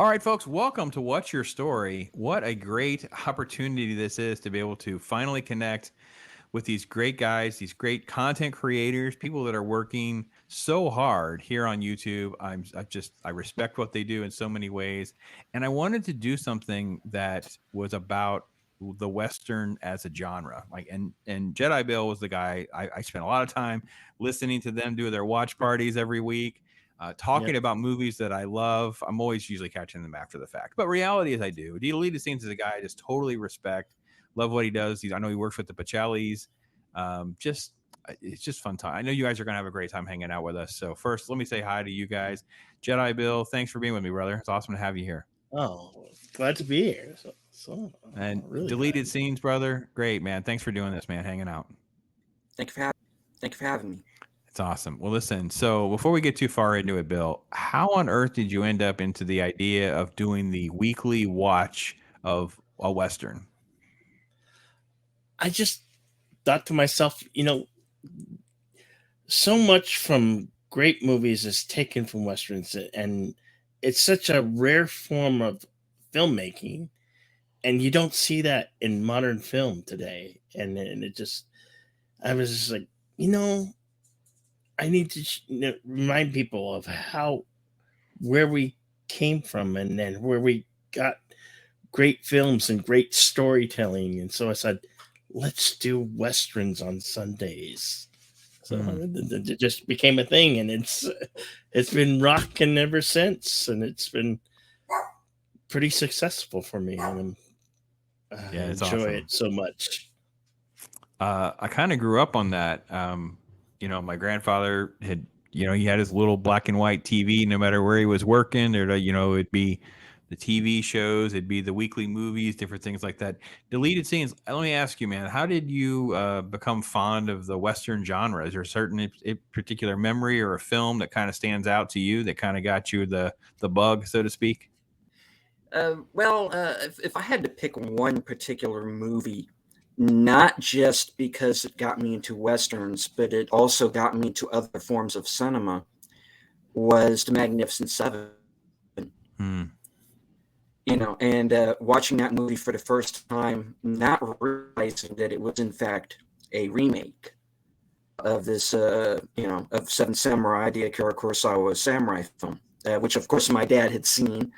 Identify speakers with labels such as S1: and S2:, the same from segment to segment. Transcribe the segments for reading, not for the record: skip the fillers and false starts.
S1: All right, folks, welcome to What's Your Story. What a great opportunity this is to be able to finally connect with these great guys, these great content creators, people that are working so hard here on YouTube. I respect what they do in so many ways, and I wanted to do something that was about the Western as a genre. And Jedi Bill was the guy I spent a lot of time listening to them do their watch parties every week. Talking
S2: Yep.
S1: about movies that I love. I'm always usually catching them after the fact, but reality is I do. Deleted Scenes is a guy I just totally respect. Love what he does. I know he works with the Pacellis. Just it's just fun time. I know you guys are gonna have a great time hanging out with us. So first, let me say hi to you guys. Jedi Bill, thanks for being with me, brother. It's awesome to have you here.
S2: Oh, glad to be here.
S1: And
S2: Really glad.
S1: Deleted Scenes, brother, great man. Thanks for doing this, man. Hanging out.
S3: Thank you for having. Thank you for having me.
S1: It's awesome. Well, listen. So before we get too far into it, Bill, how on earth did you end up into the idea of doing the weekly watch of a western?
S2: I just thought to myself, so much from great movies is taken from westerns, and it's such a rare form of filmmaking, and you don't see that in modern film today. And it just, I was just like, you know, I need to remind people of where we came from, and then where we got great films and great storytelling. And so I said, let's do westerns on Sundays. So it just became a thing, and it's been rocking ever since, and it's been pretty successful for me, and I
S1: It's
S2: enjoy
S1: awesome.
S2: it so much.
S1: I kind of grew up on that. My grandfather had, he had his little black and white TV. No matter where he was working, or it'd be the TV shows, it'd be the weekly movies, different things like that. Deleted Scenes. Let me ask you, man, how did you become fond of the Western genre? Is there a certain particular memory or a film that kind of stands out to you that kind of got you the bug, so to speak?
S3: If I had to pick one particular movie, not just because it got me into westerns, but it also got me into other forms of cinema, was The Magnificent Seven.
S1: Hmm.
S3: And watching that movie for the first time, not realizing that it was in fact a remake of this, of Seven Samurai, the Akira Kurosawa samurai film, which of course my dad had seen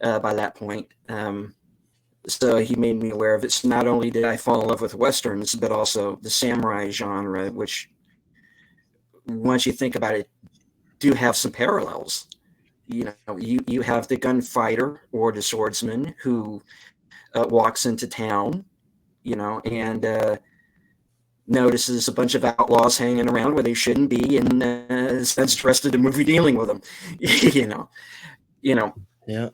S3: by that point. So he made me aware of it. So not only did I fall in love with westerns, but also the samurai genre, which, once you think about it, do have some parallels. You have the gunfighter or the swordsman who walks into town, and notices a bunch of outlaws hanging around where they shouldn't be, and spends the rest of the movie dealing with them. you know, you know.
S2: Yeah.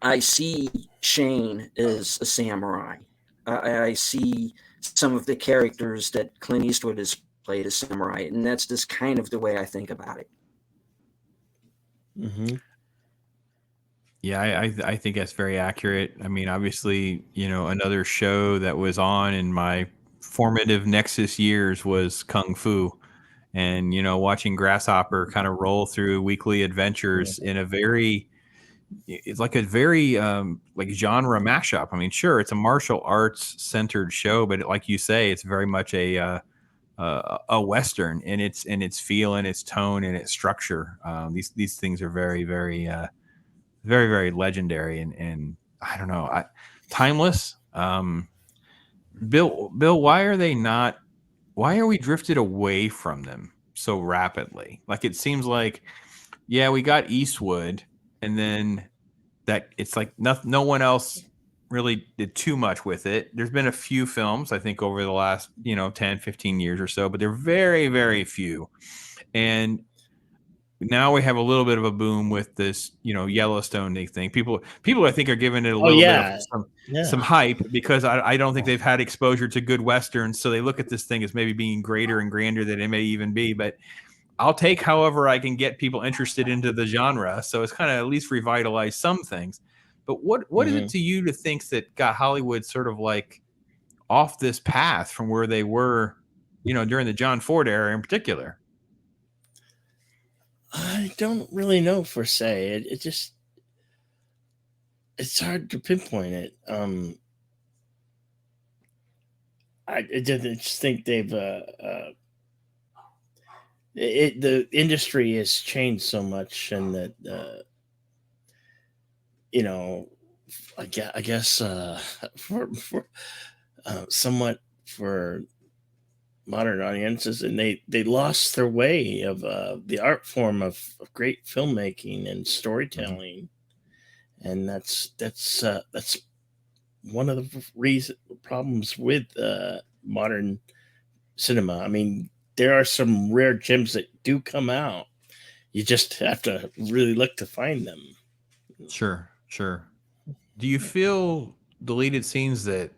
S3: I see Shane as a samurai. I see some of the characters that Clint Eastwood has played as samurai, and that's just kind of the way I think about it.
S2: Mm-hmm.
S1: Yeah, I think that's very accurate. I mean, obviously, another show that was on in my formative Nexus years was Kung Fu. And, watching Grasshopper kind of roll through weekly adventures in it's like a very like genre mashup. I mean, sure, it's a martial arts centered show, but like you say, it's very much a Western in its feel and its tone and its structure. These things are very, very, very, very legendary and I don't know, timeless. Bill, why are we drifted away from them so rapidly? Like it seems like, yeah, we got Eastwood, and then that it's like no one else really did too much with it. There's been a few films, I think, over the last 10, 15 years or so, but they're very, very few. And now we have a little bit of a boom with this, Yellowstone thing. People I think are giving it a
S2: Oh
S1: little bit of
S2: yeah.
S1: some
S2: Yeah.
S1: hype because I don't think they've had exposure to good westerns, so they look at this thing as maybe being greater and grander than it may even be. But I'll take however I can get people interested into the genre, so it's kind of at least revitalized some things. But what is it
S2: Mm-hmm.
S1: to you to think that got Hollywood sort of like off this path from where they were, during the John Ford era in particular?
S2: I don't really know per se. It just It's hard to pinpoint it. I just think they've the industry has changed so much, and that you know, I guess for somewhat for modern audiences, and they lost their way of the art form of great filmmaking and
S1: Mhm.
S2: storytelling, and that's one of the reason problems with modern cinema. I mean, there are some rare gems that do come out. You just have to really look to find them.
S1: Sure, sure. Do you feel deleted scenes that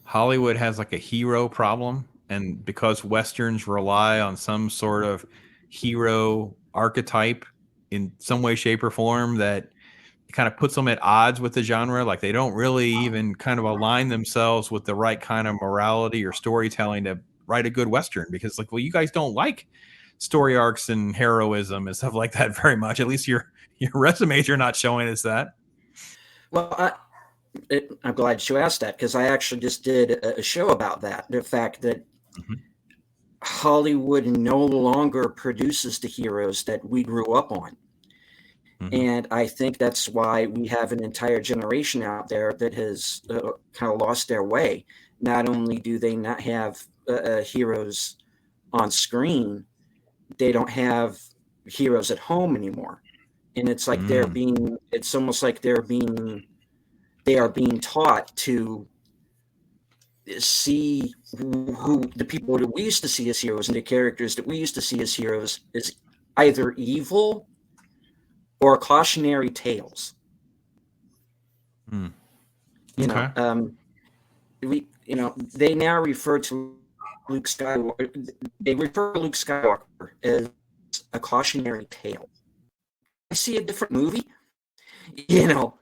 S1: Hollywood has like a hero problem, and because westerns rely on some sort of hero archetype in some way, shape, or form, that it kind of puts them at odds with the genre? Like they don't really even kind of align themselves with the right kind of morality or storytelling to write a good western, because like, well, you guys don't like story arcs and heroism and stuff like that very much. At least your resumes are not showing us that.
S3: Well, I'm glad you asked that, because I actually just did a show about that. The fact that
S1: Mhm.
S3: Hollywood no longer produces the heroes that we grew up on.
S1: Mhm.
S3: And I think that's why we have an entire generation out there that has kind of lost their way. Not only do they not have heroes on screen, they don't have heroes at home anymore. And it's like
S1: Mm.
S3: it's almost like they are being taught to see who the people that we used to see as heroes and the characters that we used to see as heroes is either evil or cautionary tales.
S1: Mm.
S3: You know,
S1: Okay.
S3: they now refer to Luke Skywalker. They refer to Luke Skywalker as a cautionary tale. I see a different movie.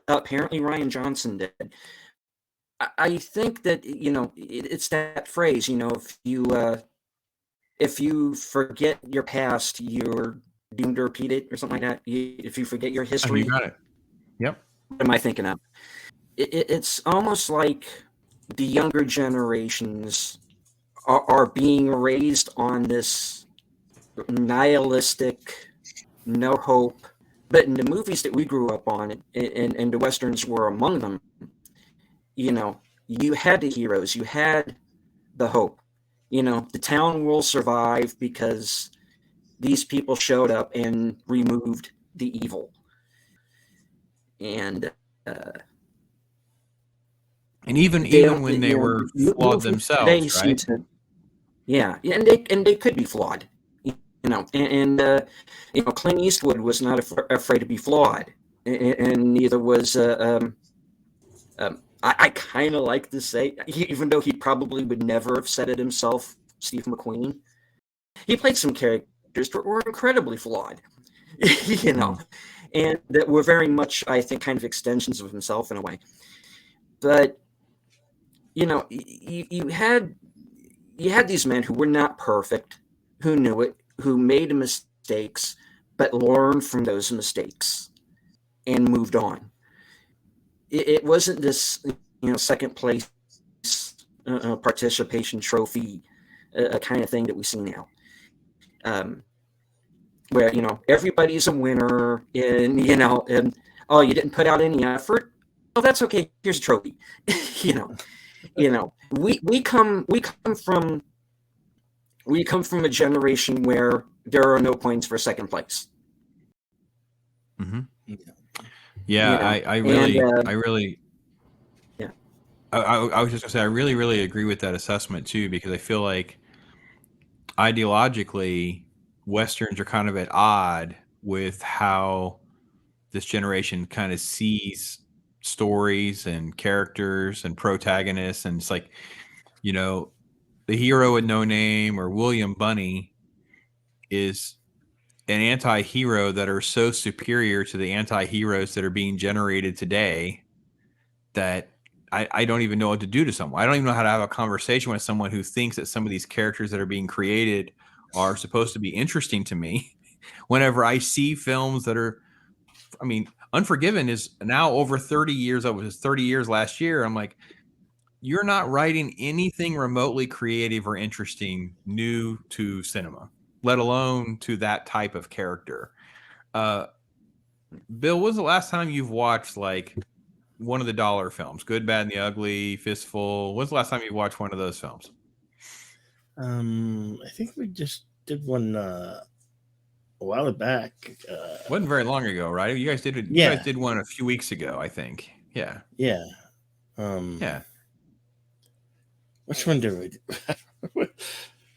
S3: Apparently Ryan Johnson did. I think that it's that phrase. If you forget your past, you're doomed to repeat it, or something like that. If you forget your
S1: Oh, you
S3: history,
S1: got it. Yep.
S3: what am I thinking of? It's almost like the younger generations are being raised on this nihilistic, no hope. But in the movies that we grew up on, and the westerns were among them, you had the heroes, you had the hope. The town will survive because these people showed up and removed the evil. And uh,
S1: And even
S3: they
S1: even
S3: don't,
S1: when they were flawed
S3: movies
S1: themselves,
S3: today seem
S1: right?
S3: to, yeah, and they could be flawed. And Clint Eastwood was not afraid to be flawed, and neither was I kind of like to say, even though he probably would never have said it himself, Steve McQueen. He played some characters that were incredibly flawed, you know,
S1: Mm.
S3: and that were very much, I think, kind of extensions of himself in a way. But you had these men who were not perfect, who knew it, who made mistakes, but learned from those mistakes and moved on. It wasn't this second place participation trophy kind of thing that we see now. Um, where everybody's a winner, and oh, you didn't put out any effort. Oh, that's okay. Here's a trophy. you know, we come from a generation where there are no points for second place.
S1: Hmm.
S2: Yeah.
S1: Yeah,
S3: And
S1: I really,
S3: yeah,
S1: I was just gonna say, I really, really agree with that assessment too, because I feel like ideologically, westerns are kind of at odd with how this generation kind of sees stories and characters and protagonists, and it's like, you know, the hero with no name or William Bunny is an anti-hero that are so superior to the anti-heroes that are being generated today that I don't even know what to do to someone. I don't even know how to have a conversation with someone who thinks that some of these characters that are being created are supposed to be interesting to me. Whenever I see films that are I mean, Unforgiven is now over 30 years. It was 30 years last year. I'm like, you're not writing anything remotely creative or interesting new to cinema, let alone to that type of character. Bill, when's the last time you've watched like one of the dollar films, Good, Bad, and the Ugly, Fistful? When's the last time you watched one of those films?
S2: I think we just did one a while back.
S1: Wasn't very long ago, right? You guys did it. You
S2: Yeah.
S1: guys did one a few weeks ago, I think. Yeah.
S2: Yeah.
S1: Yeah.
S2: Which one did we do?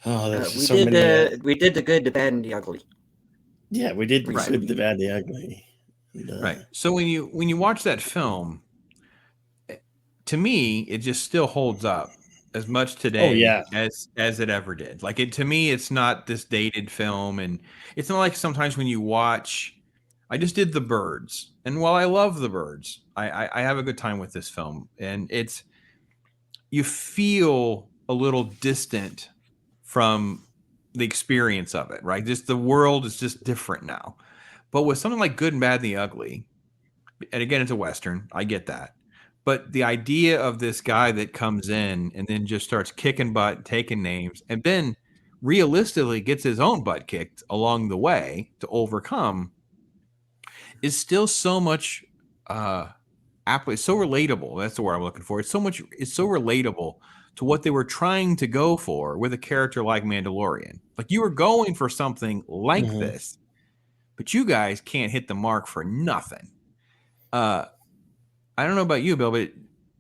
S2: Oh, there's
S3: we
S2: so
S3: did
S2: many.
S3: we did the Good, the Bad, and the Ugly.
S2: Yeah, we did the
S1: Right.
S2: Good, the Bad, the Ugly. And,
S1: Right. So when you watch that film, to me, it just still holds up as much today
S2: yeah.
S1: as it ever did. Like it to me, it's not this dated film, and it's not like sometimes when you watch. I just did The Birds, and while I love The Birds, I have a good time with this film, and it's you feel a little distant from the experience of it, right? Just the world is just different now. But with something like Good and Bad and the Ugly, and again, it's a Western, I get that. But the idea of this guy that comes in and then just starts kicking butt, taking names, and then realistically gets his own butt kicked along the way to overcome is still so much aptly, so relatable. That's the word I'm looking for. It's so relatable to what they were trying to go for with a character like Mandalorian. Like you were going for something like this, but you guys can't hit the mark for nothing. I don't know about you, Bill, but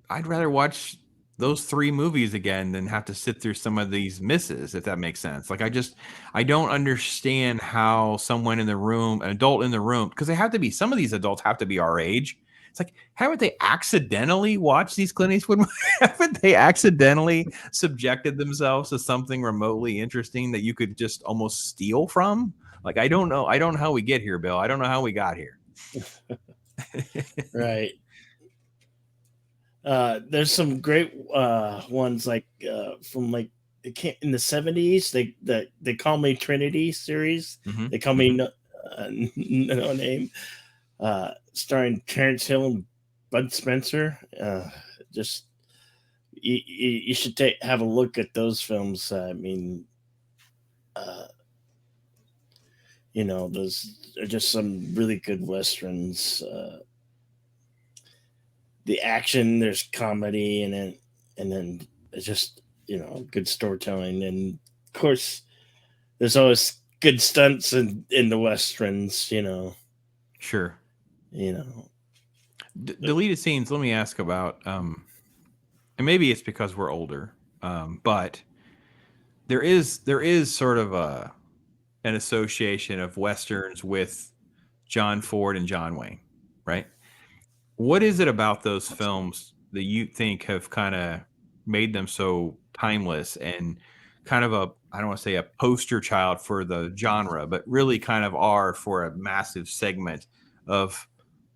S1: I'd rather watch those 3 movies again than have to sit through some of these misses, if that makes sense. Like I don't understand how someone in the room, an adult in the room, because they have to be, some of these adults have to be our age. It's like, haven't they accidentally watched these Clint Eastwood movies? Haven't they accidentally subjected themselves to something remotely interesting that you could just almost steal from? Like, I don't know. I don't know how we get here, Bill. I don't know how we got here.
S2: Right. There's some great ones like from like it came in the 70s. They call me Trinity series. They call me no name. Starring Terrence Hill and Bud Spencer. Just you should have a look at those films. I mean, those are just some really good westerns. The action, there's comedy in it, and then it's just good storytelling, and of course there's always good stunts in the westerns.
S1: Sure. Deleted scenes. Let me ask about, and maybe it's because we're older, but there is sort of an association of westerns with John Ford and John Wayne, right? What is it about those films that you think have kind of made them so timeless and kind of I don't want to say a poster child for the genre, but really kind of are for a massive segment of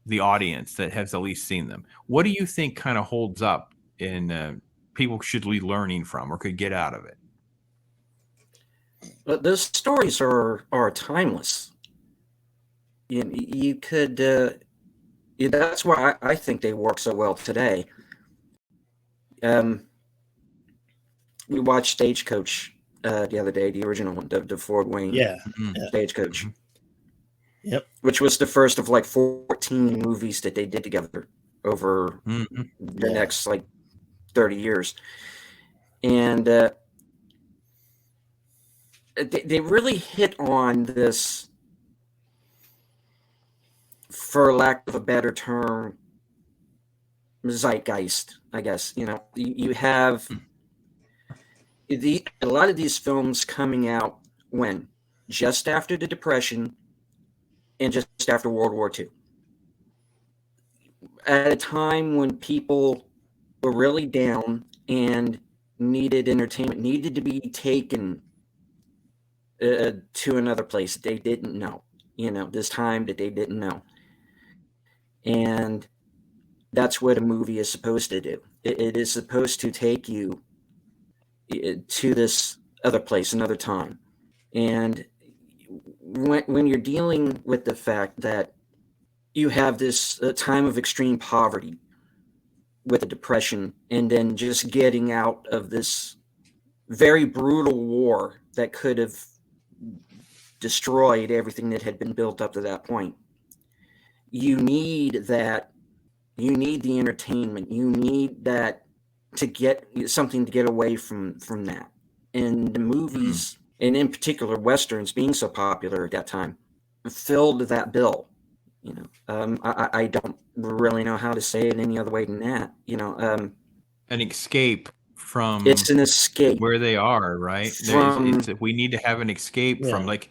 S1: the audience that has at least seen them? What do you think kind of holds up in people should be learning from or could get out of it?
S3: But those stories are timeless. You could. That's why I think they work so well today. We watched Stagecoach the other day, the original one, the Ford Wayne Stagecoach.
S2: Yep.
S3: Which was the first of like 14 movies that they did together over the next like 30 years. And they really hit on this, for lack of a better term, zeitgeist, I guess. You have a lot of these films coming out when? Just after the Depression and just after World War II. At a time when people were really down and needed entertainment, needed to be taken to another place that they didn't know, this time that they didn't know. And that's what a movie is supposed to do. It is supposed to take you to this other place, another time. And when you're dealing with the fact that you have this time of extreme poverty with the Depression, and then just getting out of this very brutal war that could have destroyed everything that had been built up to that point. You need that. You need the entertainment. You need that to get something to get away from that. And the movies, and in particular Westerns, being so popular at that time, filled that bill. You know, I don't really know how to say it any other way than that. You know,
S1: An escape from
S3: it's an escape
S1: where they are, right?
S3: from
S1: We need to have an escape from,
S2: Yeah.
S1: like,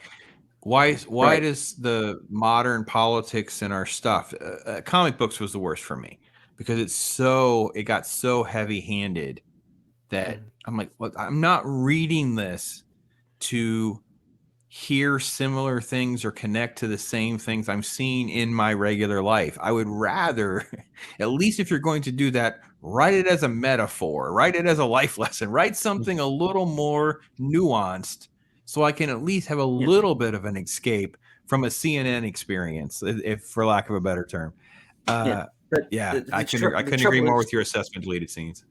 S1: why
S3: Right.
S1: does the modern politics and our stuff, comic books was the worst for me, because it got so heavy handed that I'm like, look, I'm not reading this to hear similar things or connect to the same things I'm seeing in my regular life. I would rather, at least if you're going to do that, write it as a metaphor, write it as a life lesson, write something a little more nuanced, so I can at least have a little bit of an escape from a CNN experience, if for lack of a better term.
S3: yeah. But
S1: Yeah, I couldn't agree
S3: trouble
S1: more
S3: is,
S1: with your assessment, deleted scenes.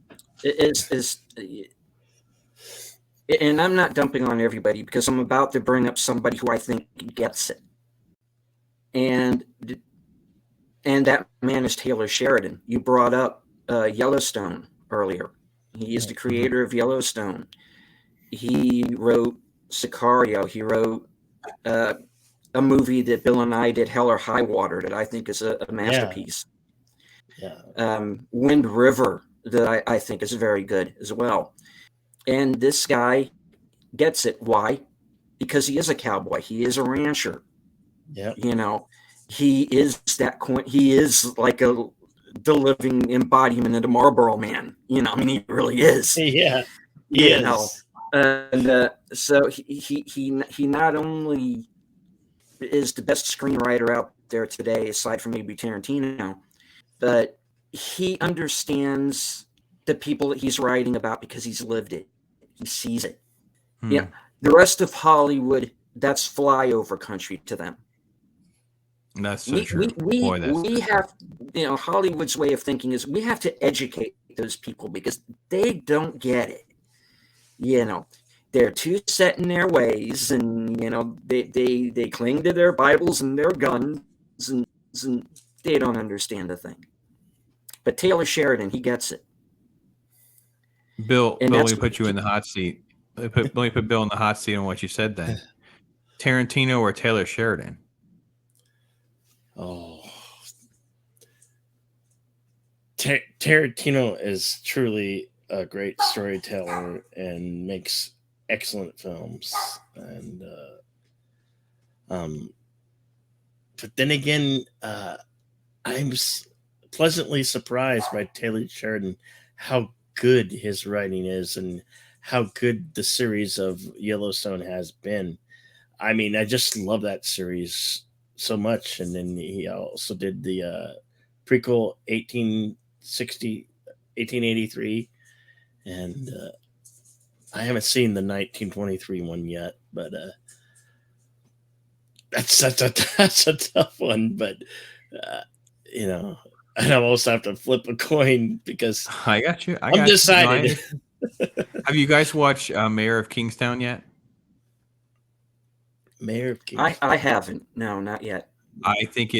S3: And I'm not dumping on everybody, because I'm about to bring up somebody who I think gets it, and that man is Taylor Sheridan. You brought up Yellowstone earlier. He is the creator of Yellowstone. He wrote Sicario. He wrote a movie that Bill and I did, Hell or High Water, that I think is a masterpiece. Wind River, that I think is very good as well. And this guy gets it. Why? Because he is a cowboy. He is a rancher.
S2: Yeah.
S3: You know, he is he is like the living embodiment of the Marlboro Man. You know, I mean, he really is.
S2: Yeah.
S3: You know, and so he not only is the best screenwriter out there today, aside from maybe Tarantino, but he understands the people that he's writing about because he's lived it. He sees it. Yeah. The rest of Hollywood, that's flyover country to them.
S1: That's so true.
S3: We have, you know, Hollywood's way of thinking is we have to educate those people because they don't get it. You know, they're too set in their ways, and you know they cling to their Bibles and their guns, and they don't understand a thing. But Taylor Sheridan, he gets it.
S1: Bill, let me put you in the hot seat. Let me put Bill in the hot seat on what you said then. Tarantino or Taylor Sheridan?
S2: Oh, Tarantino is truly a great storyteller and makes excellent films. And but then again, I'm pleasantly surprised by Taylor Sheridan, how good his writing is and how good the series of Yellowstone has been. I mean, I just love that series so much. And then he also did the prequel 1883, and I haven't seen the 1923 one yet, but that's a tough one. But you know, I'd almost have to flip a coin because
S1: I got you.
S2: I'm decided.
S1: Have you guys watched Mayor of Kingstown yet?
S2: Mayor of Kingstown.
S3: I haven't. No, not yet.
S1: I think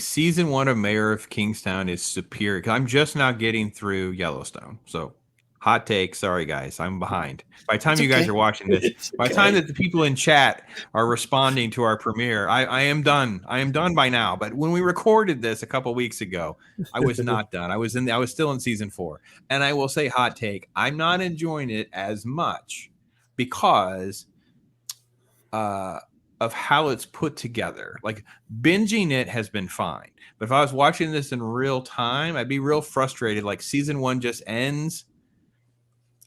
S1: season 1 of Mayor of Kingstown is superior, because I'm just now getting through Yellowstone. So, hot take. Sorry, guys, I'm behind. By the time you guys are watching this, by the time that the people in chat are responding to our premiere, I am done. I am done by now. But when we recorded this a couple weeks ago, I was not done. I was still in season 4, and I will say, hot take, I'm not enjoying it as much because of how it's put together. Like, binging it has been fine, but if I was watching this in real time, I'd be real frustrated. Like, season 1 just ends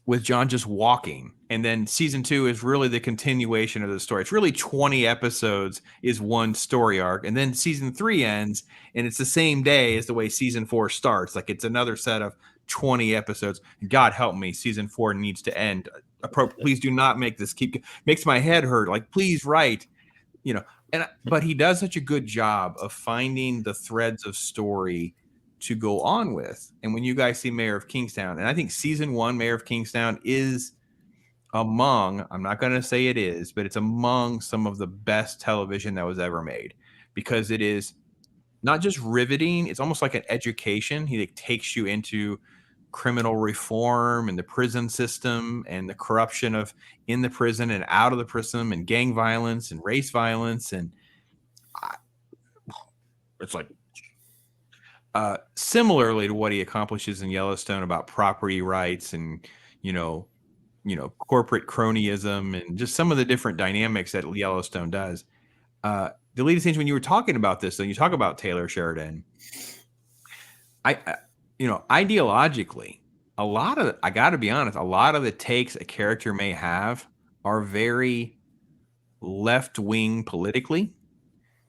S1: with John just walking, and then season 2 is really the continuation of the story. It's really 20 episodes is one story arc, and then season 3 ends, and it's the same day as the way season 4 starts. Like, it's another set of 20 episodes. God help me, season 4 needs to end. Please do not make this makes my head hurt. Like, please write, you know, but he does such a good job of finding the threads of story to go on with. And when you guys see Mayor of Kingstown, and I think season 1 Mayor of Kingstown is among, I'm not going to say it is, but it's among some of the best television that was ever made, because it is not just riveting, it's almost like an education. He takes you into criminal reform and the prison system and the corruption of in the prison and out of the prison and gang violence and race violence. And it's like similarly to what he accomplishes in Yellowstone about property rights and, you know, corporate cronyism and just some of the different dynamics that Yellowstone does. Deleted scenes, when you were talking about this, and you talk about Taylor Sheridan, ideologically, I got to be honest, a lot of the takes a character may have are very left-wing politically,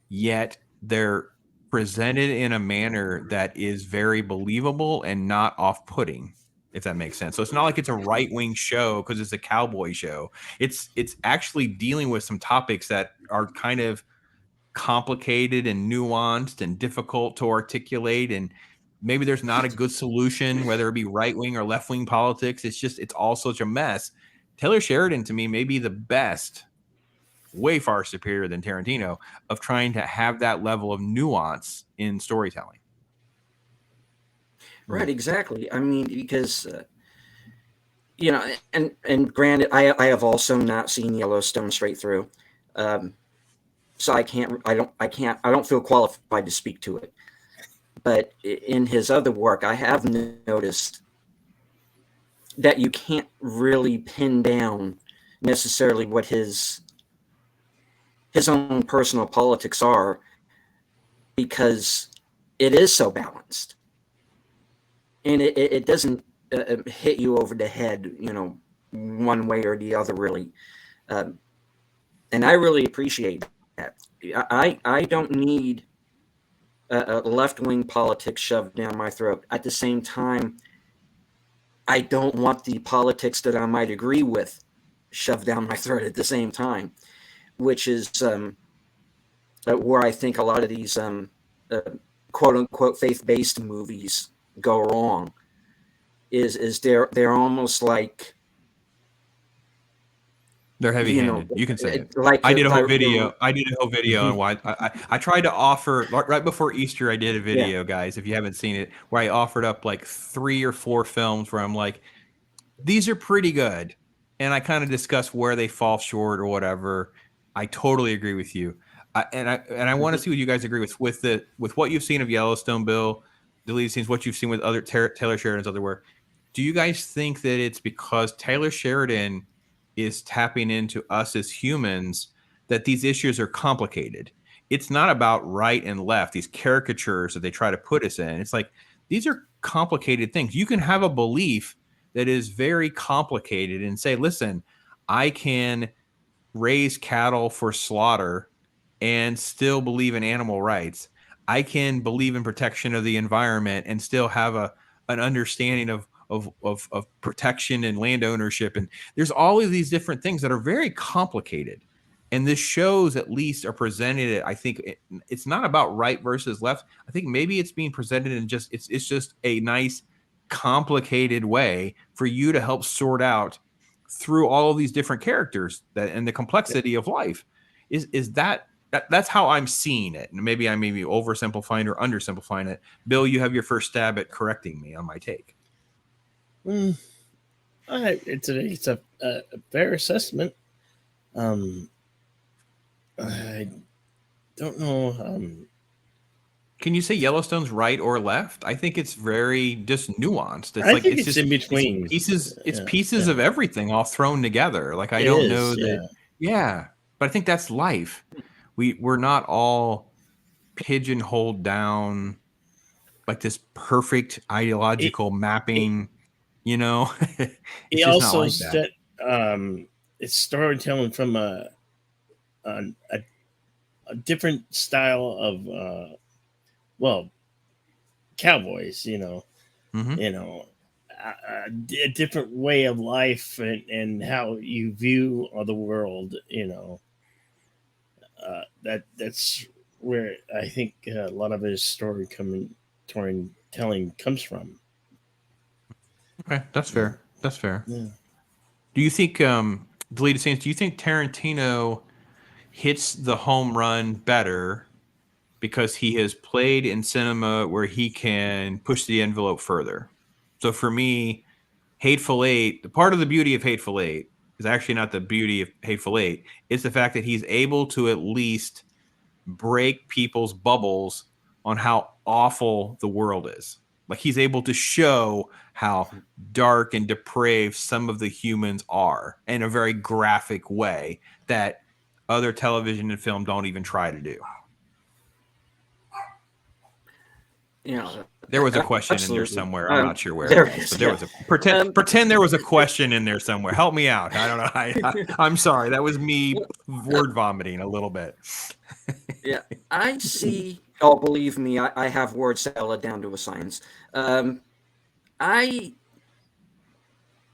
S1: yet they're presented in a manner that is very believable and not off-putting, if that makes sense. So it's not like it's a right-wing show because it's a cowboy show. It's actually dealing with some topics that are kind of complicated and nuanced and difficult to articulate, and maybe there's not a good solution, whether it be right-wing or left-wing politics. It's all such a mess. Taylor Sheridan, to me, may be the best, way far superior than Tarantino, of trying to have that level of nuance in storytelling.
S3: Right, exactly. I mean, because and granted, I have also not seen Yellowstone straight through, so I don't feel qualified to speak to it. But in his other work, I have noticed that you can't really pin down necessarily what his own personal politics are, because it is so balanced, and it doesn't hit you over the head, one way or the other, really. And I really appreciate that. I don't need a left-wing politics shoved down my throat. At the same time, I don't want the politics that I might agree with shoved down my throat at the same time, which is where I think a lot of these quote-unquote faith-based movies go wrong. Is they're almost like,
S1: they're heavy-handed. You can say it.
S3: Like
S1: I did a whole video on why I tried to offer right before Easter. I did a video, guys, if you haven't seen it, where I offered up like 3 or 4 films where I'm like, these are pretty good, and I kind of discuss where they fall short or whatever. I totally agree with you, and I want to see what you guys agree with what you've seen of Yellowstone, Bill, deleted scenes, what you've seen with other Taylor Sheridan's other work. Do you guys think that it's because Taylor Sheridan is tapping into us as humans that these issues are complicated? It's not about right and left, these caricatures that they try to put us in. It's like, these are complicated things. You can have a belief that is very complicated and say, listen, I can raise cattle for slaughter and still believe in animal rights. I can believe in protection of the environment and still have an understanding of protection and land ownership. And there's all of these different things that are very complicated. And this shows at least are presented. I think it's not about right versus left. I think maybe it's being presented in it's just a nice complicated way for you to help sort out through all of these different characters and the complexity of life. That's how I'm seeing it. And maybe I may be oversimplifying or undersimplifying it. Bill, you have your first stab at correcting me on my take.
S2: It's a fair assessment. I don't know.
S1: Can you say Yellowstone's right or left? I think it's very just nuanced.
S2: I think it's just in between.
S1: It's pieces of everything all thrown together. Like, I don't know that. Yeah, but I think that's life. We're not all pigeonholed down like this perfect ideological mapping. It's
S2: he
S1: just
S2: also
S1: not like that.
S2: It's storytelling from a different style of cowboys. A different way of life and how you view the world. That's where I think a lot of his storytelling comes from.
S1: Okay, that's
S2: Yeah.
S1: fair. That's fair.
S2: Yeah.
S1: Do you think, Deleted Saints? Do you think Tarantino hits the home run better because he has played in cinema where he can push the envelope further? So for me, Hateful Eight, the part of the beauty of Hateful Eight is actually not the beauty of Hateful Eight. It's the fact that he's able to at least break people's bubbles on how awful the world is. Like he's able to show how dark and depraved some of the humans are in a very graphic way that other television and film don't even try to do.
S3: You know,
S1: There was a question in there
S3: absolutely.
S1: somewhere. I'm not sure where it
S3: There
S1: was,
S3: is,
S1: but there
S3: yeah.
S1: was a pretend there was a question in there somewhere. Help me out. I don't know. I'm sorry. That was me word vomiting a little bit.
S3: Yeah, I see. Oh, believe me, I have word salad down to a science. I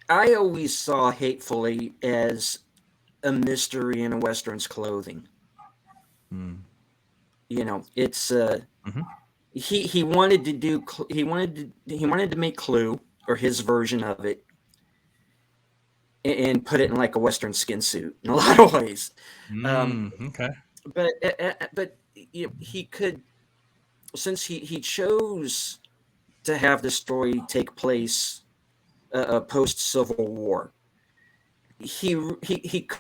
S3: I always saw Hatefully as a mystery in a Western's clothing.
S1: Hmm.
S3: You know, it's
S1: Mhm.
S3: he wanted to do he wanted to make Clue or his version of it and put it in like a Western skin suit in a lot of ways. Um,
S1: Okay.
S3: but you know, he could, since he chose to have the story take place post Civil War. He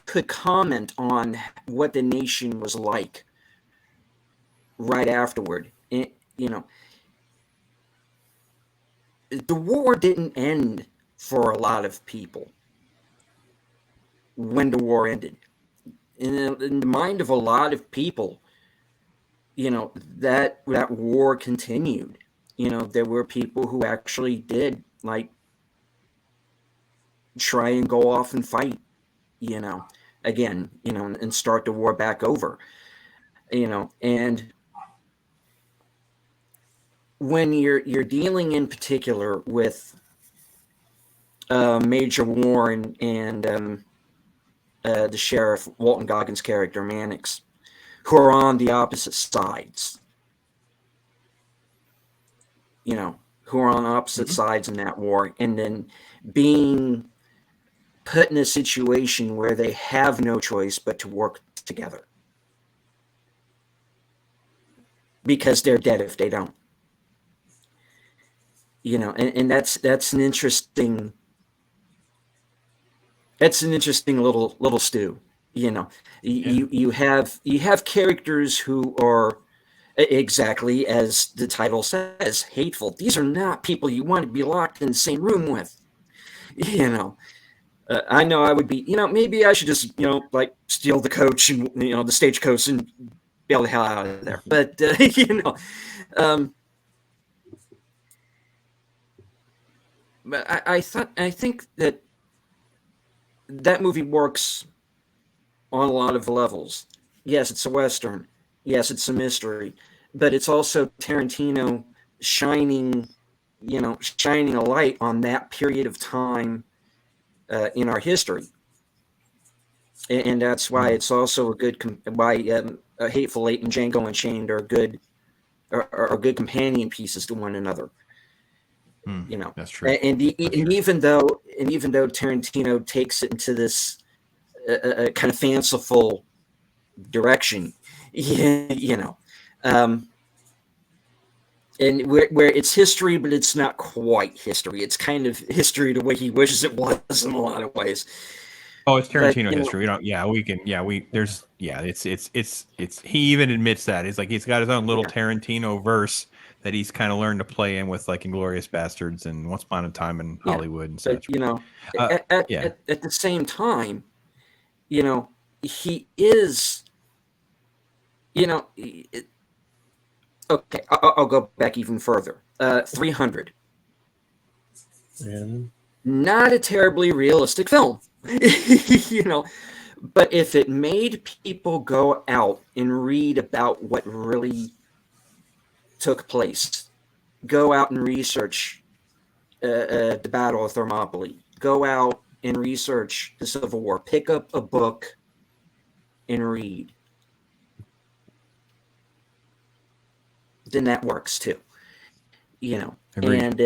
S3: could comment on what the nation was like right afterward. You know, the war didn't end for a lot of people when the war ended. In the mind of a lot of people, you know, that war continued. You know, there were people who actually did like try and go off and fight, you know, again, you know, and start the war back over, you know. And when you're dealing in particular with Major Warren and the sheriff Walton Goggins' character Mannix, who are on the opposite sides, you know, who are on opposite
S1: Mhm.
S3: sides in that war, and then being put in a situation where they have no choice but to work together because they're dead if they don't. You know, and that's an interesting little stew. You know,
S1: Yeah.
S3: you have characters who are exactly as the title says, hateful. These are not people you want to be locked in the same room with. You know, I know I would be. You know, maybe I should just like steal the coach and the stagecoach and bail the hell out of there. But um, but I think that movie works on a lot of levels. Yes, it's a Western. Yes, it's a mystery, but it's also Tarantino shining, shining a light on that period of time in our history, and that's why
S1: Mm.
S3: it's also a good why Hateful Eight and Django Unchained are good companion pieces to one another.
S1: Mm.
S3: You know,
S1: That's true.
S3: and,
S1: That's
S3: and
S1: true.
S3: even though Tarantino takes it into this kind of fanciful direction, you know, um, and where it's history, but it's not quite history. It's kind of history the way he wishes it was in a lot of ways.
S1: Oh, it's
S3: But
S1: Tarantino history. We don't. Yeah, we can. Yeah, we. There's. Yeah, it's. He even admits that he's like he's got his own little
S3: yeah,
S1: Tarantino verse that he's kind of learned to play in with like Inglorious Bastards and Once Upon a Time in
S3: yeah.
S1: Hollywood and
S3: But
S1: such. Uh, yeah.
S3: at the same time, he is, you know, okay. I'll go back even further. 300,
S2: And
S3: not a terribly realistic film, you know. But if it made people go out and read about what really took place, go out and research the Battle of Thermopylae, go out and research the Civil War, pick up a book and read. then that works too.
S1: Agreed.
S3: And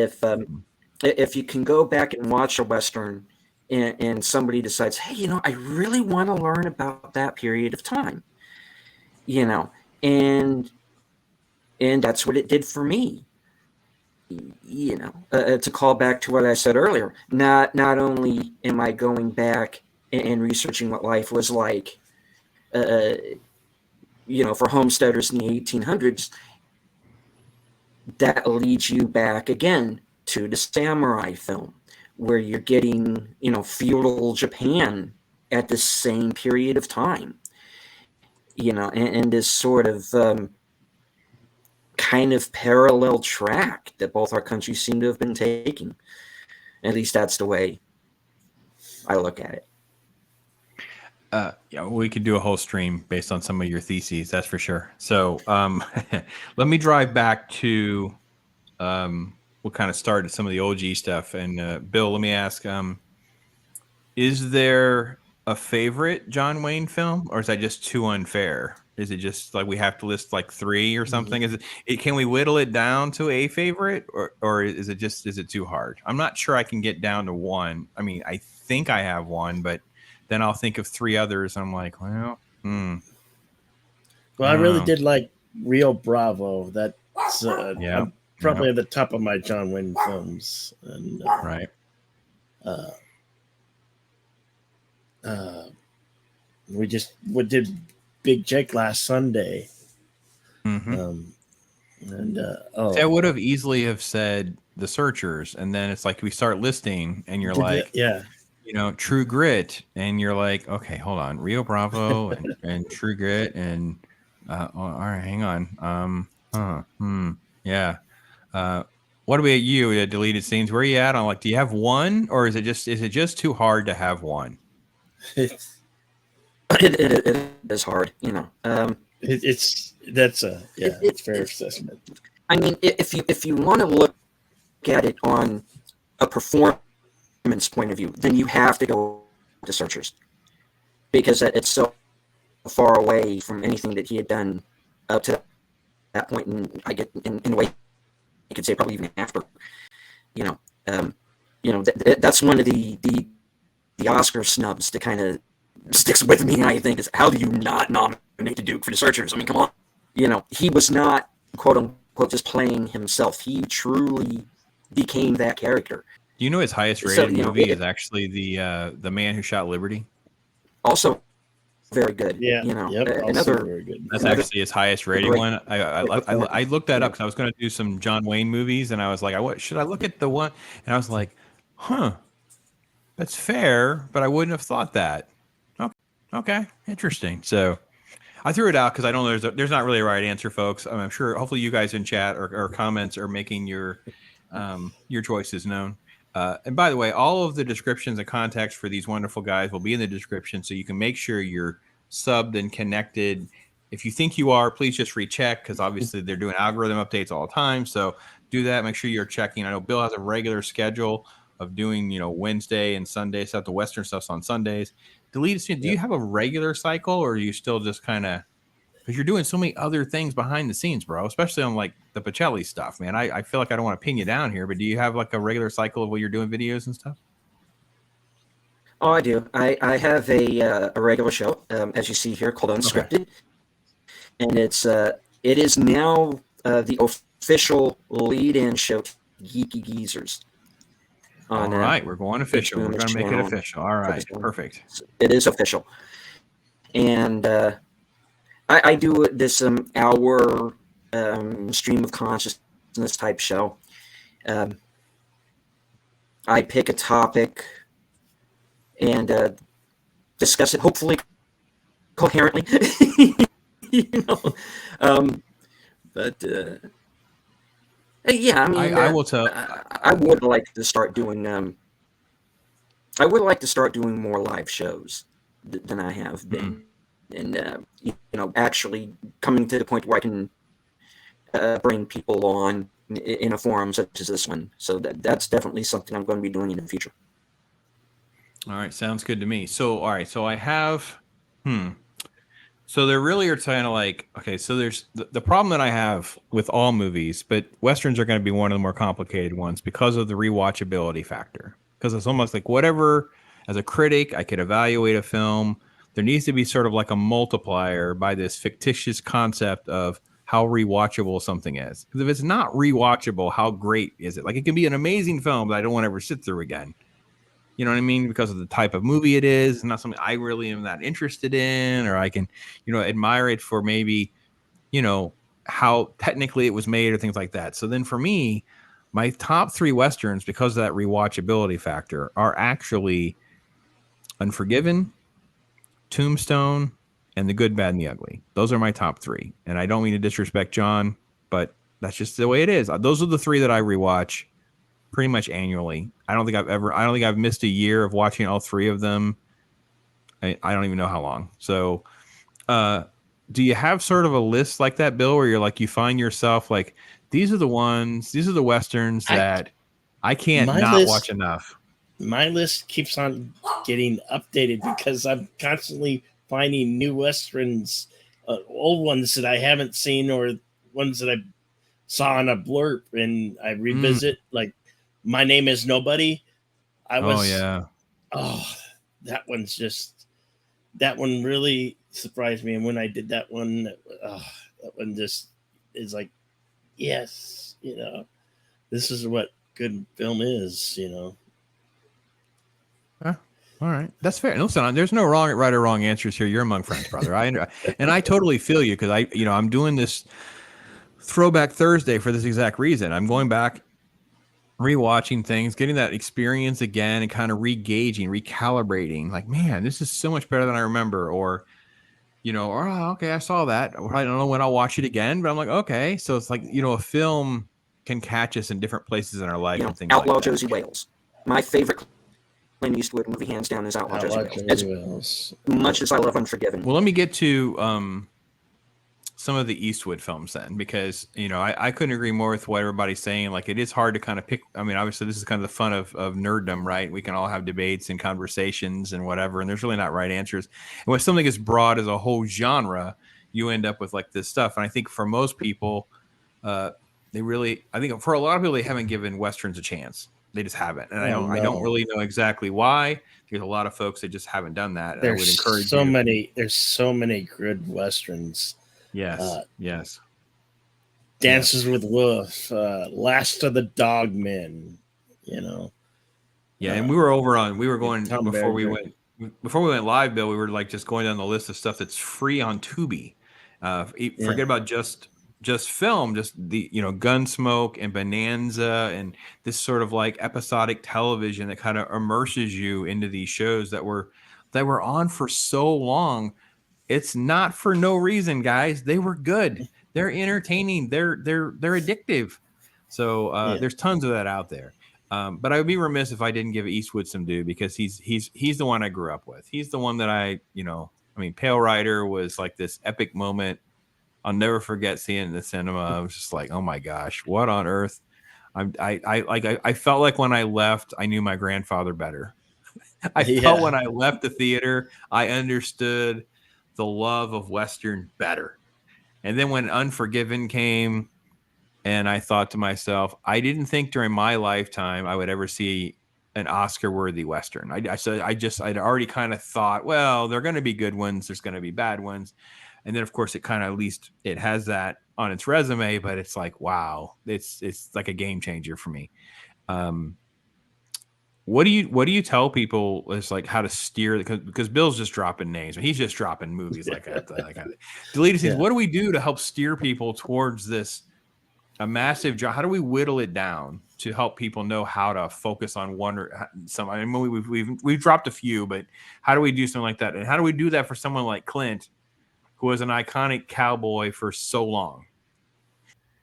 S3: if you can go back and watch a Western and somebody decides, hey, I really want to learn about that period of time, and that's what it did for me. To call back to what I said earlier, not only am I going back and researching what life was like, for homesteaders in the 1800s, that leads you back again to the samurai film, where you're getting, feudal Japan at the same period of time, and this sort of kind of parallel track that both our countries seem to have been taking. At least that's the way I look at it.
S1: Yeah, we could do a whole stream based on some of your theses, that's for sure. So let me drive back to what kind of started some of the OG stuff. And Bill, let me ask, is there a favorite John Wayne film, or is that just too unfair? Is it just like we have to list like 3 or something? Is it can we whittle it down to a favorite, or is it too hard? I'm not sure I can get down to one. I mean, I think I have one, but then I'll think of 3 others. And I'm like, well,
S2: Well, I really did like Rio Bravo. That's probably at the top of my John Wayne films. And
S1: right.
S2: We did Big Jake last Sunday.
S1: I would have easily have said The Searchers, and then it's like we start listing, and you're like, True Grit, and you're like, okay, hold on, Rio Bravo and True Grit, and all right, hang on, what about you? Deleted scenes. Where are you at on, like, do you have one, or is it just too hard to have one?
S3: It is hard,
S2: it's a fair assessment.
S3: I mean, if you want to look at it on a performance point of view, then you have to go to Searchers, because it's so far away from anything that he had done up to that point, and I get in a way you could say probably even after. That's one of the Oscar snubs that kind of sticks with me, I think, is how do you not nominate the Duke for The Searchers? I mean, come on. He was not, quote unquote, just playing himself. He truly became that character.
S1: Do you know his highest rated movie is actually the Man Who Shot Liberty?
S3: Also very good.
S2: Also very good.
S1: That's actually his highest rated one. I looked that up because I was going to do some John Wayne movies, and I was like, should I look at the one? And I was like, that's fair, but I wouldn't have thought that. Okay, interesting. So I threw it out because I don't know there's not really a right answer, folks. I'm sure hopefully you guys in chat or comments are making your choices known. And by the way, all of the descriptions and contacts for these wonderful guys will be in the description, so you can make sure you're subbed and connected. If you think you are, please just recheck, because obviously they're doing algorithm updates all the time. So do that. Make sure you're checking. I know Bill has a regular schedule of doing, Wednesday and Sunday stuff. The Western stuff's on Sundays. Do you have a regular cycle, or are you still just kind of, because you're doing so many other things behind the scenes, bro, especially on like the Pacelli stuff, man. I feel like I don't want to pin you down here, but do you have like a regular cycle of where you're doing videos and stuff?
S3: Oh, I do. I have a regular show, as you see here, called Unscripted. Okay. And it is now the official lead-in show to Geeky Geezers.
S1: All right, we're going official. We're going to make it official. All right, perfect.
S3: It is official. And I do this hour stream of consciousness type show. I pick a topic and discuss it, hopefully coherently. Yeah, I mean,
S1: I will tell.
S3: I would like to start doing. I would like to start doing more live shows than I have been, and actually coming to the point where I can bring people on in a forum such as this one. So that's definitely something I'm going to be doing in the future.
S1: All right, sounds good to me. So, all right, so I have, So they really are trying to like, okay, so there's the problem that I have with all movies, but Westerns are going to be one of the more complicated ones because of the rewatchability factor. Because it's almost like whatever, as a critic, I could evaluate a film. There needs to be sort of like a multiplier by this fictitious concept of how rewatchable something is. Because if it's not rewatchable, how great is it? Like it can be an amazing film that I don't want to ever sit through again. You know what I mean? Because of the type of movie it is, not something I really am that interested in, or I can, admire it for maybe, how technically it was made or things like that. So then for me, my top three Westerns, because of that rewatchability factor, are actually Unforgiven, Tombstone, and The Good, Bad, and the Ugly. Those are my top three. And I don't mean to disrespect John, but that's just the way it is. Those are the three that I rewatch pretty much annually. I don't think I've missed a year of watching all three of them. I don't even know how long. So, do you have sort of a list like that, Bill, where you're like, you find yourself like, these are the Westerns
S2: I
S1: that I can't
S2: my
S1: not watch
S2: list
S1: enough.
S2: my list keeps on getting updated because I'm constantly finding new westerns, old ones that I haven't seen or ones that I saw on a blurb, and I
S1: Mm.
S2: revisit. Like My Name Is Nobody. I
S1: Oh
S2: was
S1: yeah.
S2: oh, that one's just that one really surprised me, and when I did that one, that one just is like yes, this is what good film is.
S1: Huh. All right, that's fair. And listen, there's no wrong, right or wrong answers here. You're among friends, brother. And I totally feel you because I'm doing this Throwback Thursday for this exact reason. I'm going back rewatching things, getting that experience again, and kind of re-gauging, recalibrating. Like, man, this is so much better than I remember. Or, oh, okay, I saw that. I don't know when I'll watch it again, but I'm like, okay. So it's like, a film can catch us in different places in our life and things like
S3: Outlaw
S1: that.
S3: Josie Wales. My favorite Clint Eastwood movie, hands down, is Outlaw Josie
S2: Outlaw
S3: Wales. As
S2: Josie Wells.
S3: much as I love Unforgiven.
S1: Well, let me get to some of the Eastwood films then, because I couldn't agree more with what everybody's saying. Like, it is hard to kind of pick. I mean, obviously this is kind of the fun of nerddom, right? We can all have debates and conversations and whatever, and there's really not right answers. And when something is broad as a whole genre, you end up with like this stuff. And I think for most people, uh, I think for a lot of people, they haven't given Westerns a chance. They just haven't. And
S2: Oh
S1: I don't
S2: no,
S1: really know exactly why. There's a lot of folks that just haven't done that. And I would encourage you.
S2: There's so many good westerns.
S1: Yes.
S2: Uh,
S1: Yes. Yes.
S2: Dances with Wolf, Last of the Dogmen. You know,
S1: Yeah, and
S2: uh,
S1: we were going
S2: Tom Berger.
S1: before we went live, Bill. We were like just going down the list of stuff that's free on Tubi.
S2: Yeah,
S1: Forget about just film, just the Gunsmoke and Bonanza and this sort of like episodic television that kind of immerses you into these shows that were on for so long. It's not for no reason, guys. They were good. They're entertaining. They're addictive. So
S2: yeah,
S1: there's tons of that out there. But I would be remiss if I didn't give Eastwood some due because he's the one I grew up with. He's the one that I mean, Pale Rider was like this epic moment. I'll never forget seeing it in the cinema. I was just like, oh my gosh, what on earth? I felt like when I left, I knew my grandfather better. I felt
S2: yeah,
S1: when I left the theater, I understood the love of Western better. And then when Unforgiven came, and I thought to myself, I didn't think during my lifetime I would ever see an Oscar-worthy Western. I'd already kind of thought, well, there are going to be good ones, there's going to be bad ones, and then of course it kind of at least it has that on its resume. But it's like, wow, it's like a game changer for me. Um, what do you tell people is like how to steer because Bill's just dropping names. He's just dropping movies like that. Like deleted scenes.
S2: yeah.
S1: What do we do to help steer people towards this a massive job? How do we whittle it down to help people know how to focus on one or some? I mean, we've dropped a few, but how do we do something like that? And how do we do that for someone like Clint, who was an iconic cowboy for so long?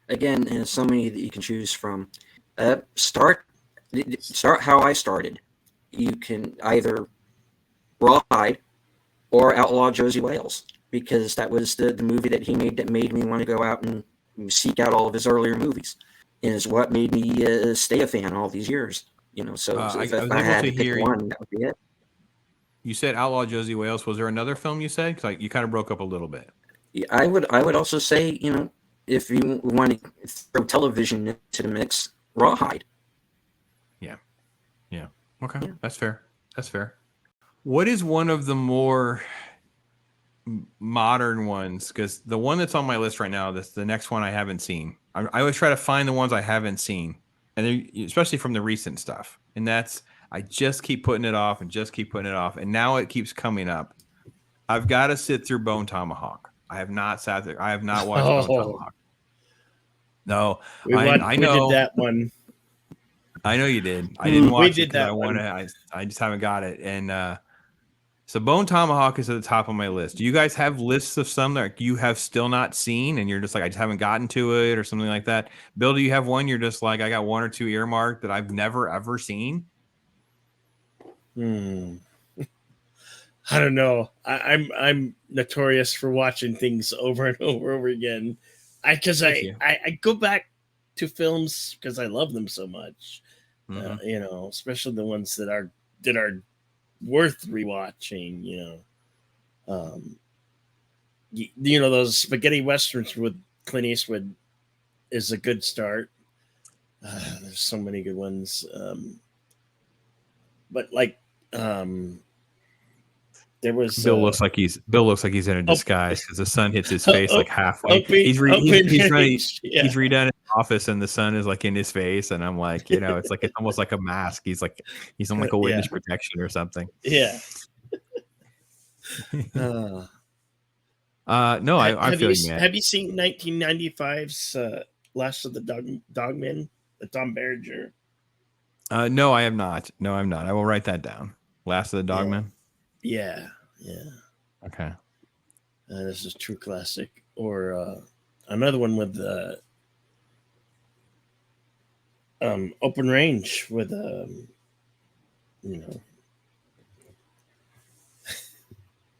S3: Again, and so many that you can choose from. Start how I started. You can either Rawhide or Outlaw Josie Wales, because that was the movie that he made that made me want to go out and seek out all of his earlier movies. And is what made me stay a fan all these years. So
S1: I
S3: if
S1: was
S3: I
S1: able
S3: had
S1: to
S3: to pick
S1: hear.
S3: one, that would be it.
S1: You said Outlaw Josie Wales. Was there another film you said? Because you kind of broke up a little bit.
S3: I would also say, if you want to throw television into the mix, Rawhide.
S1: Yeah. Yeah. Okay.
S3: Yeah.
S1: That's fair. That's fair. What is one of the more modern ones? Because the one that's on my list right now, that's the next one I haven't seen. I always try to find the ones I haven't seen, and especially from the recent stuff. And that's, I just keep putting it off and just keep putting it off, and now it keeps coming up. I've got to sit through Bone Tomahawk. I have not sat there. I have not watched Bone
S2: Oh,
S1: Tomahawk. No,
S2: we
S1: I
S2: did
S1: know.
S2: that one.
S1: I know you did. I didn't watch it because
S2: one.
S1: I just haven't got it. And so Bone Tomahawk is at the top of my list. Do you guys have lists of some that you have still not seen and you're just like, I just haven't gotten to it or something like that? Bill, do you have one? You're just like, I got one or two earmarked that I've never ever seen.
S2: I don't know. I'm notorious for watching things over and over again. I go back to films because I love them so much.
S1: Mm-hmm.
S2: Especially the ones that are worth rewatching. Those spaghetti westerns with Clint Eastwood is a good start. There's so many good ones, but like. There was
S1: Bill looks like he's in a disguise because the sun hits his face like halfway. He's redone his office and the sun is like in his face, and I'm like, it's like it's almost like a mask. He's on like a witness protection or something.
S2: Yeah.
S1: No, I feel you, man.
S2: Have you seen 1995's Last of the Dogmen, the Tom Berenger?
S1: No, I have not. No, I'm not. I will write that down. Last of the Dogmen.
S2: Yeah.
S1: Okay.
S2: This is a true classic. Or another one with Open Range with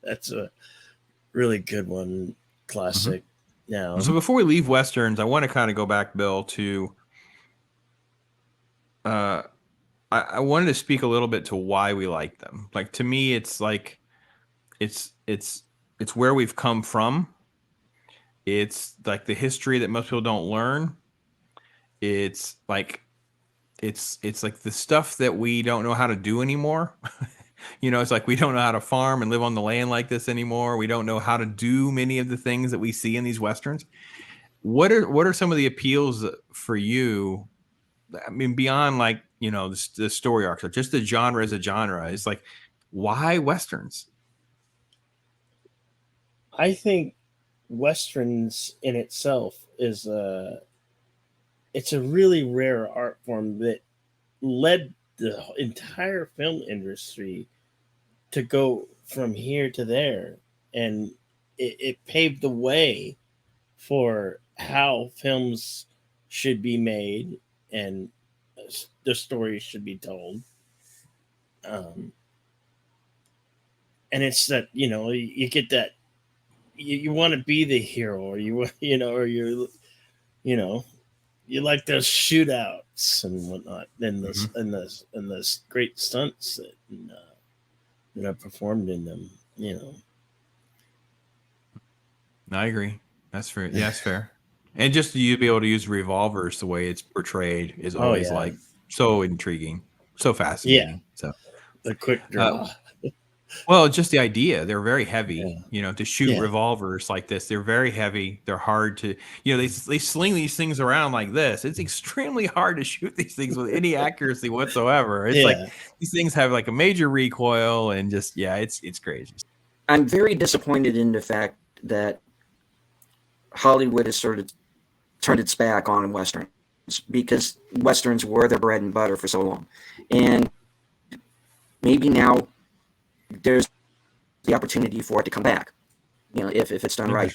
S2: that's a really good one. Classic.
S1: Mm-hmm.
S2: Now,
S1: so before we leave westerns, I want to kind of go back, Bill, to I wanted to speak a little bit to why we like them. Like, to me, it's like it's where we've come from. It's like the history that most people don't learn. It's like it's like the stuff that we don't know how to do anymore. It's like we don't know how to farm and live on the land like this anymore. We don't know how to do many of the things that we see in these westerns. What are some of the appeals for you? I mean, beyond like, the story arcs, or just the genre as a genre. It's like, why westerns?
S2: I think westerns in itself is it's a really rare art form that led the entire film industry to go from here to there, and it paved the way for how films should be made and the stories should be told. And it's that you get that you want to be the hero, or you like those shootouts and whatnot, and the great stunts that are performed in them.
S1: I agree. That's fair. Yeah, that's fair. And just you be able to use revolvers the way it's portrayed is always like so intriguing, so fascinating.
S2: Yeah.
S1: So
S2: the quick draw.
S1: Well, just the idea. They're very heavy, to shoot revolvers like this. They're very heavy. They're hard to, they sling these things around like this. It's extremely hard to shoot these things with any accuracy whatsoever. It's like these things have like a major recoil and just, it's crazy.
S3: I'm very disappointed in the fact that Hollywood has sort of turned its back on Westerns, because Westerns were their bread and butter for so long. And maybe now there's the opportunity for it to come back, if it's done right.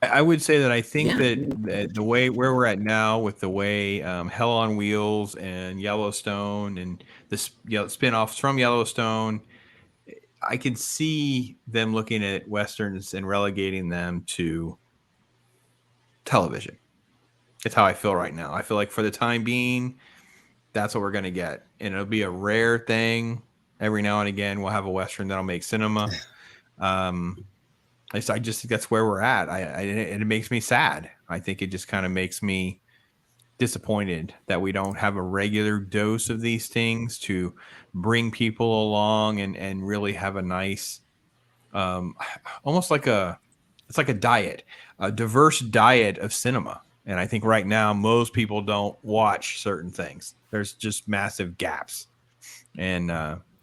S1: I would say that I think that the way where we're at now with the way Hell on Wheels and Yellowstone and the spin-offs from Yellowstone, I can see them looking at Westerns and relegating them to television. It's how I feel right now. I feel like for the time being, that's what we're going to get. And it'll be a rare thing. Every now and again, we'll have a Western that'll make cinema. Um, I just think that's where we're at. And it makes me sad. I think it just kind of makes me disappointed that we don't have a regular dose of these things to bring people along and really have a nice, um, almost like it's like a diet, a diverse diet of cinema. And I think right now most people don't watch certain things. There's just massive gaps, and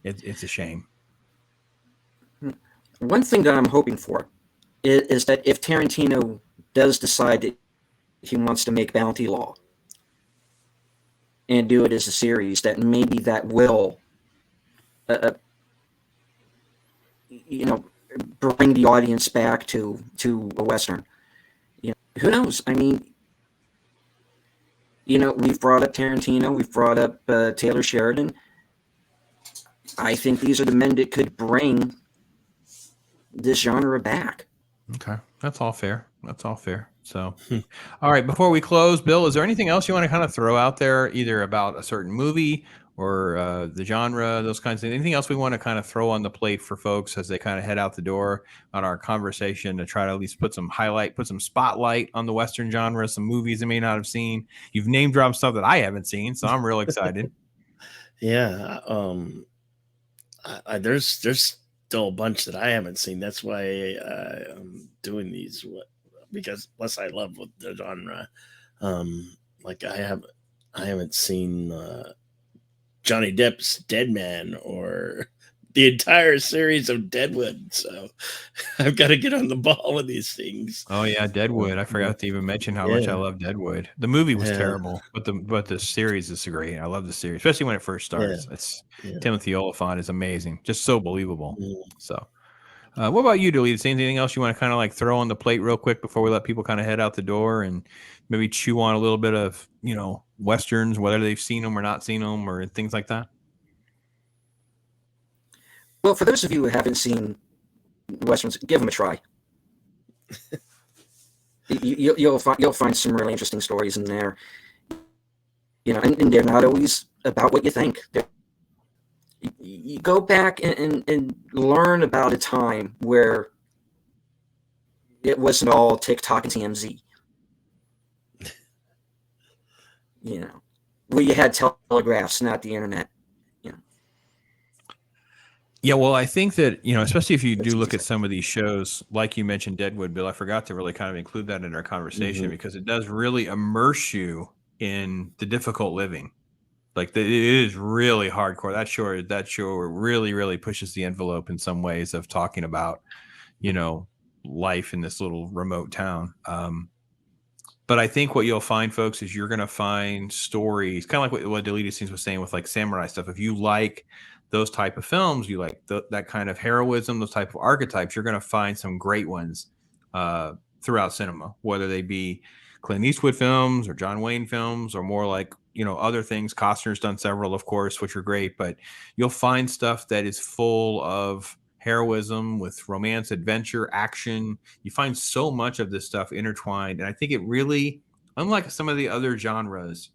S1: it's a shame.
S3: One thing that I'm hoping for is that if Tarantino does decide that he wants to make Bounty Law and do it as a series, that maybe that will, uh, you know, bring the audience back to a Western. You know, who knows? I mean, you know, we've brought up Tarantino, we've brought up Taylor Sheridan. I think these are the men that could bring this genre back.
S1: Okay, that's all fair. That's all fair. So, all right. Before we close, Bill, is there anything else you want to kind of throw out there, either about a certain movie or the genre, those kinds of anything else we want to kind of throw on the plate for folks as they kind of head out the door on our conversation to try to at least put some spotlight on the Western genre, some movies they may not have seen. You've name dropped stuff that I haven't seen, so I'm real excited.
S2: Yeah. There's still a bunch that I haven't seen. That's why I'm doing these, because plus I love the genre. Like I haven't seen Johnny Depp's Dead Man or the entire series of Deadwood, so I've got to get on the ball with these things.
S1: Oh yeah, Deadwood. I forgot to even mention how much I love Deadwood. The movie was terrible, but the series is great. I love the series, especially when it first starts. It's Timothy Oliphant is amazing, just so believable. So, what about you, Deleted? Anything else you want to kind of like throw on the plate real quick before we let people kind of head out the door and maybe chew on a little bit of Westerns, whether they've seen them or not seen them or things like that?
S3: Well, for those of you who haven't seen Westerns, give them a try. You'll find some really interesting stories in there. And they're not always about what you think. You go back and learn about a time where it wasn't all TikTok and TMZ. Where you had telegraphs, not the internet.
S1: Yeah, well, I think that, especially if you do look at some of these shows, like you mentioned Deadwood, Bill, I forgot to really kind of include that in our conversation because it does really immerse you in the difficult living. Like it is really hardcore. That show really, really pushes the envelope in some ways of talking about, life in this little remote town. But I think what you'll find, folks, is you're going to find stories, kind of like what Deleted Scenes was saying with like samurai stuff. If you like those type of films, you like that kind of heroism, those type of archetypes, you're going to find some great ones throughout cinema, whether they be Clint Eastwood films or John Wayne films or more like, other things. Costner's done several, of course, which are great, but you'll find stuff that is full of heroism with romance, adventure, action. You find so much of this stuff intertwined. And I think it really, unlike some of the other genres,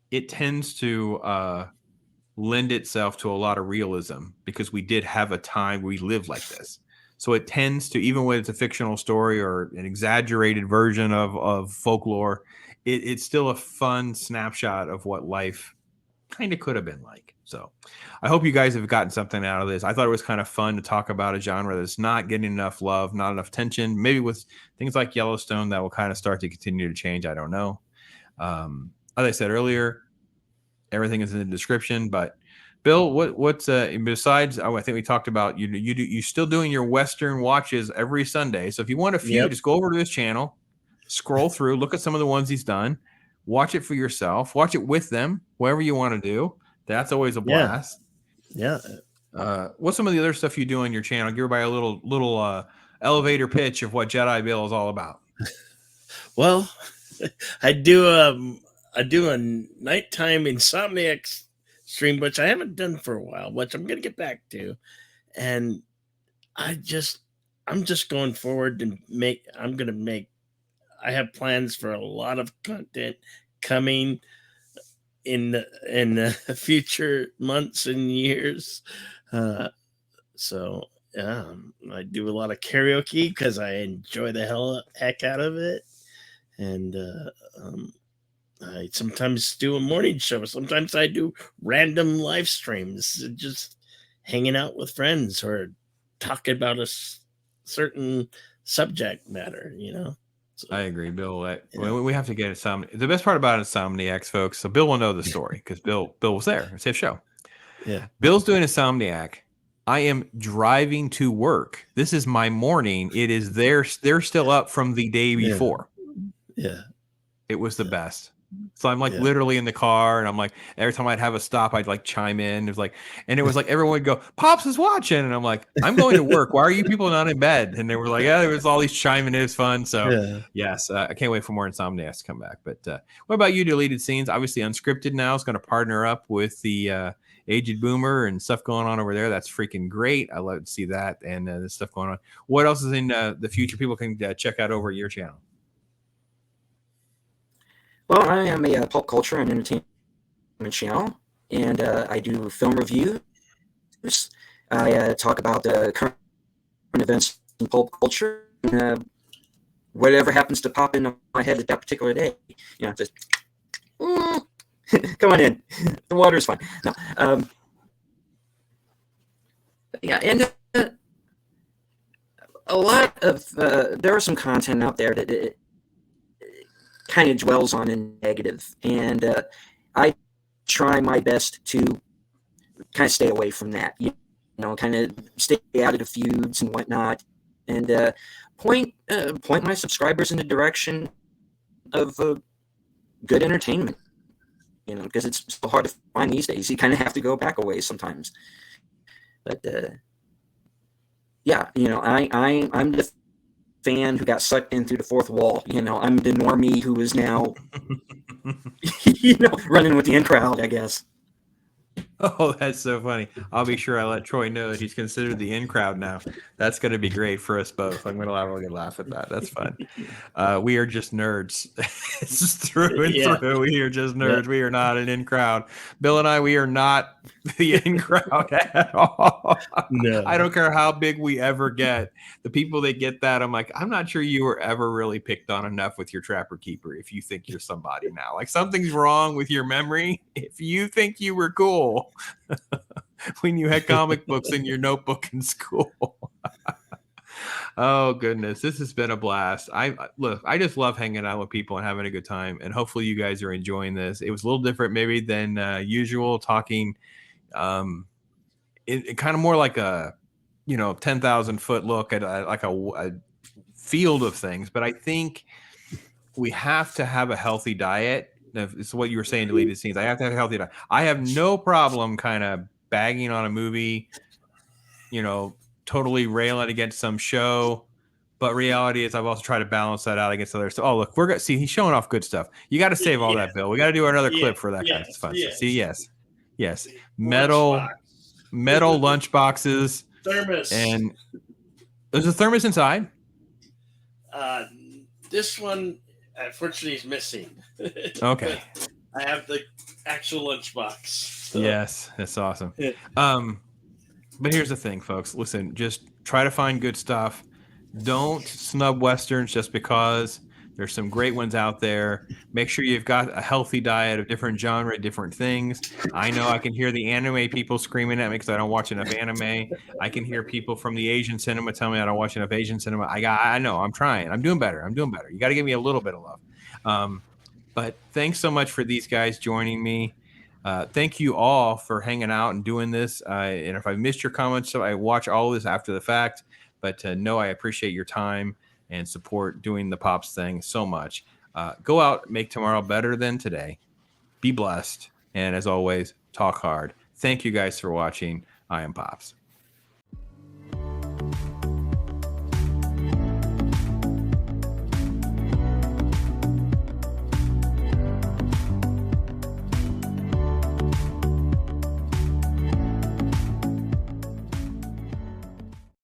S1: it tends to lend itself to a lot of realism because we did have a time we lived like this. So it tends to, even when it's a fictional story or an exaggerated version of folklore, it's still a fun snapshot of what life kind of could have been like. So I hope you guys have gotten something out of this. I thought it was kind of fun to talk about a genre that's not getting enough love, not enough attention. Maybe with things like Yellowstone that will kind of start to continue to change. I don't know. As I said earlier, everything is in the description, but Bill, what's besides? I think we talked about you still doing your Western watches every Sunday. So if you want a few, just go over to his channel, scroll through, look at some of the ones he's done, watch it for yourself, watch it with them, whatever you want to do. That's always a blast.
S2: Yeah.
S1: What's some of the other stuff you do on your channel? Give everybody a little elevator pitch of what Jedi Bill is all about.
S2: Well, I do a nighttime Insomniac stream, which I haven't done for a while, which I'm gonna get back to, and I'm just going forward to I have plans for a lot of content coming in future months and years. So I do a lot of karaoke because I enjoy the heck out of it, and I sometimes do a morning show. Sometimes I do random live streams, just hanging out with friends or talking about a certain subject matter. So,
S1: I agree, Bill.
S2: yeah.
S1: We have to get the best part about Insomniacs, folks. So Bill will know the story because Bill was there. It's his show.
S2: Yeah.
S1: Bill's doing Insomniac. I am driving to work. This is my morning. It is they're still up from the day before.
S2: Yeah.
S1: It was the best. So I'm like
S2: Yeah.
S1: literally in the car, and I'm like, every time I'd have a stop, I'd like chime in. It was like everyone would go, "Pops is watching," and I'm like, "I'm going to work. Why are you people not in bed?" And they were like, "Yeah, there was all these chiming in. It was fun." So
S2: Yeah.
S1: yes, I can't wait for more Insomniacs to come back. But what about you? Deleted Scenes, obviously unscripted now, is going to partner up with the Aged Boomer and stuff going on over there. That's freaking great. I love to see that and this stuff going on. What else is in the future? People can check out over at your channel.
S3: Well, I am a pulp culture and entertainment channel, and I do film reviews. I talk about current events in pulp culture, and whatever happens to pop into my head at that particular day. Just come on in. The water's fine. No, yeah, and a lot of there are some content out there that it kind of dwells on in negative, and I try my best to kind of stay away from that. Kind of stay out of the feuds and whatnot, and point my subscribers in the direction of good entertainment. Because it's so hard to find these days. You kind of have to go back a ways sometimes. But yeah, I'm the fan who got sucked in through the fourth wall. I'm the normie who is now, running with the in crowd, I guess.
S1: Oh, that's so funny. I'll be sure I let Troy know that he's considered the in crowd now. That's going to be great for us both. I'm going to have a good laugh at that. That's fun. We are just nerds. It's just through and through. We are just nerds. Yeah. We are not an in crowd. Bill and I, we are not the in crowd at all. No. I don't care how big we ever get. The people that get that, I'm like, I'm not sure you were ever really picked on enough with your Trapper Keeper if you think you're somebody now. Like something's wrong with your memory if you think you were cool when you had comic books in your notebook in school. Oh goodness, this has been a blast. I just love hanging out with people and having a good time, and hopefully you guys are enjoying this. It was a little different maybe than usual, talking it kind of more like a 10,000 foot look at a field of things, but I think we have to have a healthy diet. It's what you were saying, Deleted Scenes. I have to have a healthy diet. I have no problem kind of bagging on a movie, totally railing against some show. But reality is I've also tried to balance that out against other stuff. Oh, look, we're going to see he's showing off good stuff. You got to save all that, Bill. We got to do another clip for that kind of fun. Yes. See, yes. Metal lunch boxes.
S2: Thermos.
S1: And there's a thermos inside.
S2: This one, unfortunately, is missing.
S1: Okay.
S2: I have the actual lunchbox. So.
S1: Yes, that's awesome. But here's the thing, folks. Listen, just try to find good stuff. Don't snub Westerns just because. There's some great ones out there. Make sure you've got a healthy diet of different genre, different things. I know I can hear the anime people screaming at me because I don't watch enough anime. I can hear people from the Asian cinema tell me I don't watch enough Asian cinema. I know. I'm trying. I'm doing better. You got to give me a little bit of love. But thanks so much for these guys joining me. Thank you all for hanging out and doing this. And if I missed your comments, so I watch all of this after the fact. But no, I appreciate your time and support doing the Pops thing so much. Go out, make tomorrow better than today. Be blessed. And as always, talk hard. Thank you guys for watching. I am Pops.